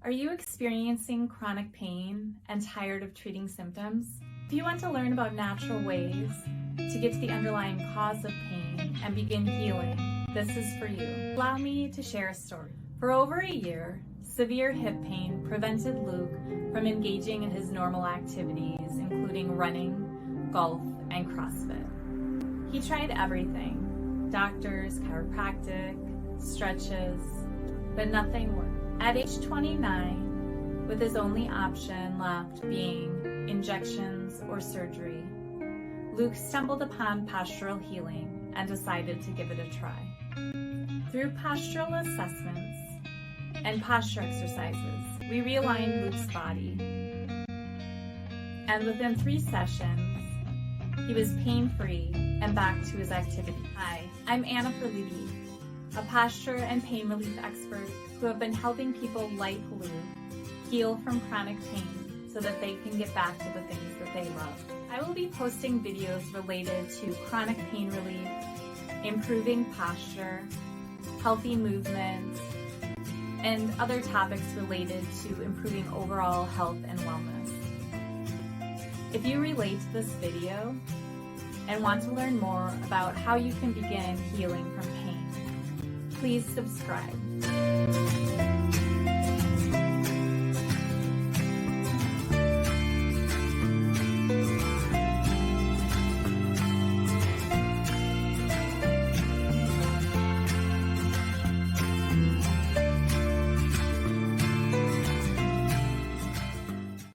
Are you experiencing chronic pain and tired of treating symptoms? If you want to learn about natural ways to get to the underlying cause of pain and begin healing, this is for you. Allow me to share a story. For over a year, severe hip pain prevented Luke from engaging in his normal activities, including running, golf, and CrossFit. He tried everything: doctors, chiropractic, stretches, but nothing worked. At age 29, with his only option left being injections or surgery, Luke stumbled upon Postural Healing and decided to give it a try. Through postural assessments and posture exercises, we realigned Luke's body, and within 3 sessions, he was pain-free and back to his activity. Hi, I'm Anna Forliti, a posture and pain relief expert who have been helping people like Luke heal from chronic pain so that they can get back to the things that they love. I will be posting videos related to chronic pain relief, improving posture, healthy movement, and other topics related to improving overall health and wellness. If you relate to this video and want to learn more about how you can begin healing from pain, please subscribe.